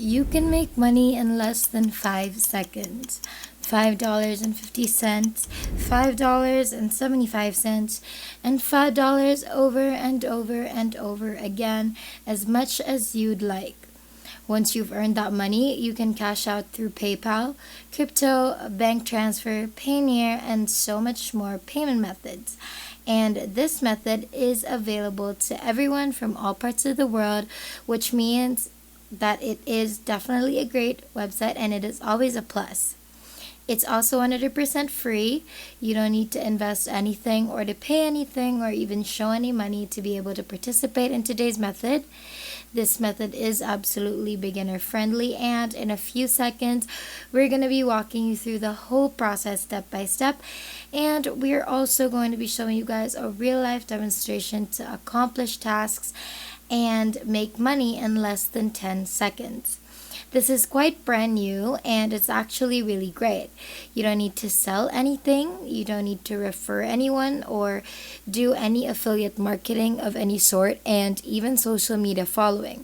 you can make money in less than 5 seconds. $5.50, $5.75, and $5 over and over and over again, as much as you'd like. Once you've earned that money, you can cash out through PayPal, crypto, bank transfer, Payoneer, and so much more payment methods. And this method is available to everyone from all parts of the world, which means that it is definitely a great website and it is always a plus. It's also 100% free. You don't need to invest anything or to pay anything or even show any money to be able to participate in today's method. This method is absolutely beginner friendly, and in a few seconds we're going to be walking you through the whole process step by step, and we're also going to be showing you guys a real life demonstration to accomplish tasks and make money in less than 10 seconds. This is quite brand new and it's actually really great. You don't need to sell anything, you don't need to refer anyone or do any affiliate marketing of any sort, and even social media following.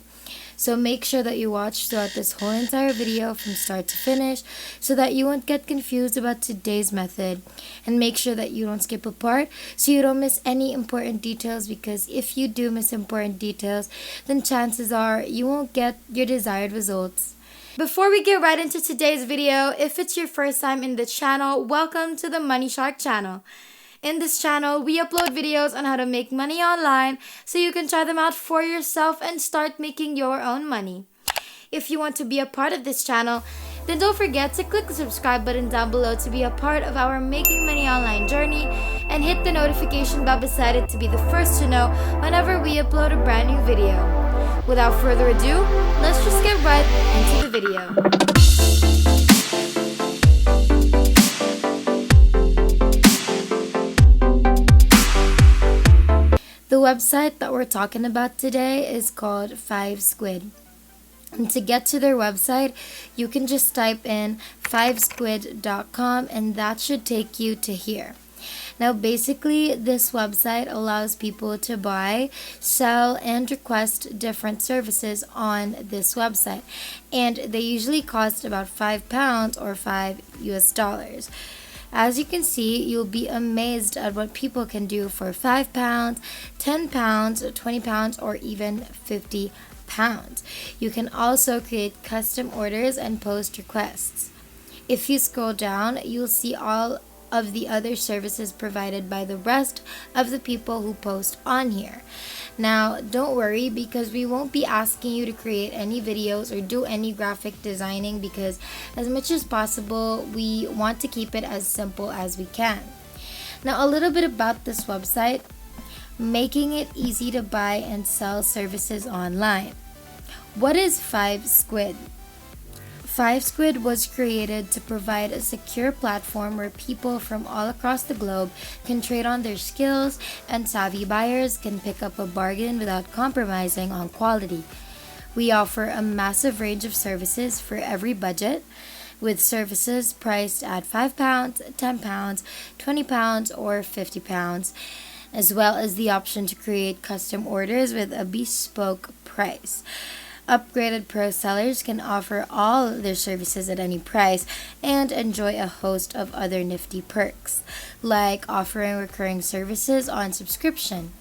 So make sure that you watch throughout this whole entire video from start to finish so that you won't get confused about today's method, and make sure that you don't skip a part so you don't miss any important details, because if you do miss important details, then chances are you won't get your desired results. Before we get right into today's video, if it's your first time in the channel, welcome to the Money Shark channel. In this channel, we upload videos on how to make money online so you can try them out for yourself and start making your own money. If you want to be a part of this channel, then don't forget to click the subscribe button down below to be a part of our Making Money Online journey, and hit the notification bell beside it to be the first to know whenever we upload a brand new video. Without further ado, let's just get right into the video. The website that we're talking about today is called 5squid. And to get to their website, you can just type in 5squid.com and that should take you to here. Now basically, this website allows people to buy, sell, and request different services on this website, and they usually cost about £5 or $5 US. As you can see, you'll be amazed at what people can do for £5, £10, £20, or even £50. You can also create custom orders and post requests. If you scroll down, you'll see all of the other services provided by the rest of the people who post on here. Now, don't worry, because we won't be asking you to create any videos or do any graphic designing, because as much as possible, we want to keep it as simple as we can. Now, a little bit about this website: making it easy to buy and sell services online. What is 5squid? 5squid was created to provide a secure platform where people from all across the globe can trade on their skills, and savvy buyers can pick up a bargain without compromising on quality. We offer a massive range of services for every budget, with services priced at £5, £10, £20, or £50, as well as the option to create custom orders with a bespoke price. Upgraded pro sellers can offer all their services at any price and enjoy a host of other nifty perks, like offering recurring services on subscription.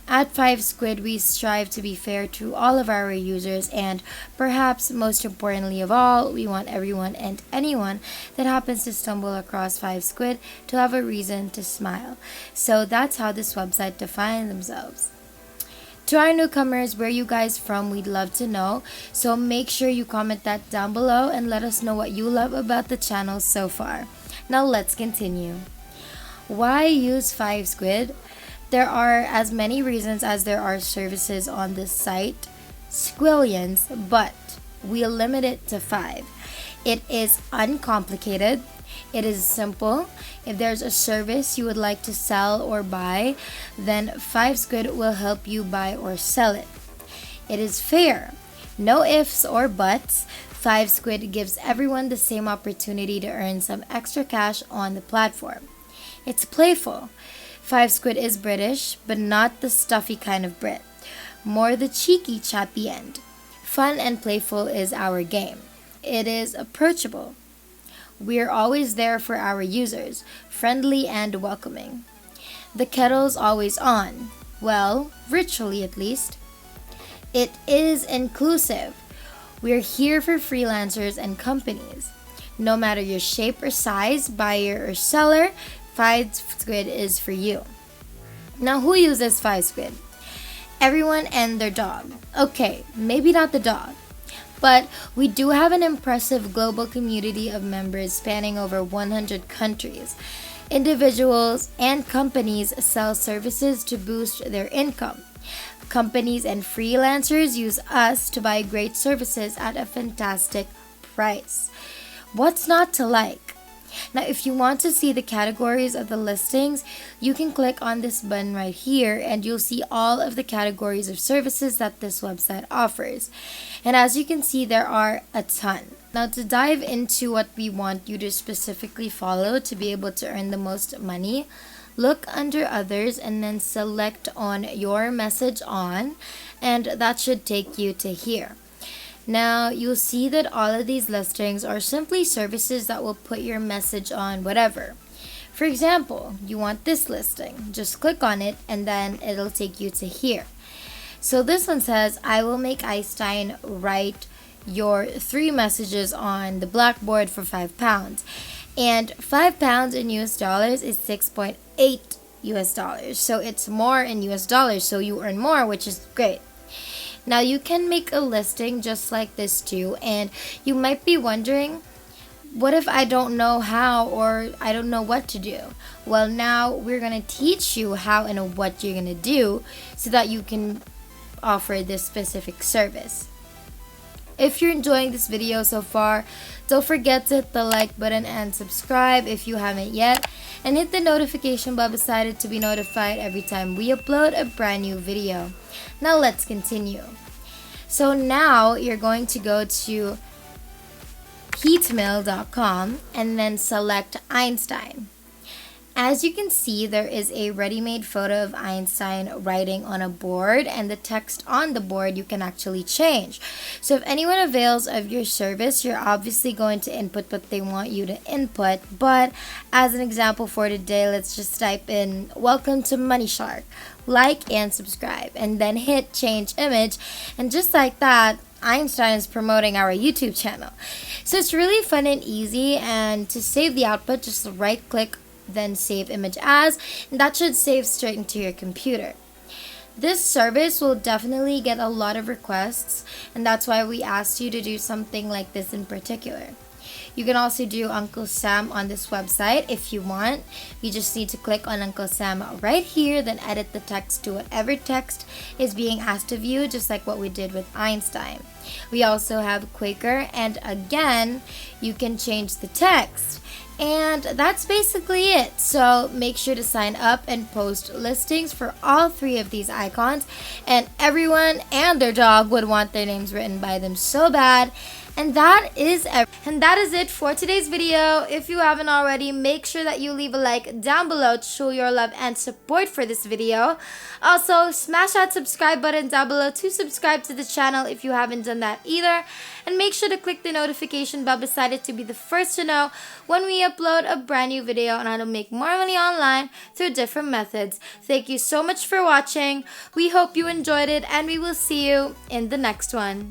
At 5squid, we strive to be fair to all of our users, and perhaps most importantly of all, we want everyone and anyone that happens to stumble across 5squid to have a reason to smile. So that's how this website defines themselves. To our newcomers, where you guys from? We'd love to know. So make sure you comment that down below and let us know what you love about the channel so far. Now let's continue. Why use 5squid? There are as many reasons as there are services on this site. Squillions, but we'll limit it to 5. It is uncomplicated. It is simple. If there's a service you would like to sell or buy, then 5squid will help you buy or sell it. It is fair. No ifs or buts. 5squid gives everyone the same opportunity to earn some extra cash on the platform. It's playful. 5squid is British, but not the stuffy kind of Brit. More the cheeky chappy end. Fun and playful is our game. It is approachable. We're always there for our users, friendly and welcoming. The kettle's always on. Well, virtually at least. It is inclusive. We're here for freelancers and companies. No matter your shape or size, buyer or seller, Five Squid is for you. Now, who uses Five Squid? Everyone and their dog. Okay, maybe not the dog, but we do have an impressive global community of members spanning over 100 countries. Individuals and companies sell services to boost their income. Companies and freelancers use us to buy great services at a fantastic price. What's not to like? Now, if you want to see the categories of the listings, you can click on this button right here and you'll see all of the categories of services that this website offers. And as you can see, there are a ton. Now, to dive into what we want you to specifically follow to be able to earn the most money, look under others and then select on your message on, and that should take you to here. Now, you'll see that all of these listings are simply services that will put your message on whatever. For example, you want this listing. Just click on it and then it'll take you to here. So this one says, I will make Einstein write your 3 messages on the blackboard for £5. And £5 in US dollars is 6.8 US dollars. So it's more in US dollars, so you earn more, which is great. Now, you can make a listing just like this too, and you might be wondering, what if I don't know how or I don't know what to do? Well, now we're going to teach you how and what you're going to do so that you can offer this specific service. If you're enjoying this video so far, don't forget to hit the like button and subscribe if you haven't yet, and hit the notification bell beside it to be notified every time we upload a brand new video. Now let's continue. So now you're going to go to heatmail.com and then select Einstein. As you can see, there is a ready-made photo of Einstein writing on a board, and the text on the board you can actually change. So if anyone avails of your service, you're obviously going to input what they want you to input. But as an example for today, let's just type in welcome to Money Shark, like and subscribe, and then hit change image. And just like that, Einstein is promoting our YouTube channel. So it's really fun and easy, and to save the output, just right click, then save image as, and that should save straight into your computer. This service will definitely get a lot of requests, and that's why we asked you to do something like this in particular. You can also do Uncle Sam on this website if you want. You just need to click on Uncle Sam right here, then edit the text to whatever text is being asked of you, just like what we did with Einstein. We also have Quaker, and again, you can change the text. And that's basically it. So make sure to sign up and post listings for all 3 of these icons, and everyone and their dog would want their names written by them so bad. And that is it for today's video. If you haven't already, make sure that you leave a like down below to show your love and support for this video. Also, smash that subscribe button down below to subscribe to the channel if you haven't done that either. And make sure to click the notification bell beside it to be the first to know when we upload a brand new video on how to make more money online through different methods. Thank you so much for watching. We hope you enjoyed it, and we will see you in the next one.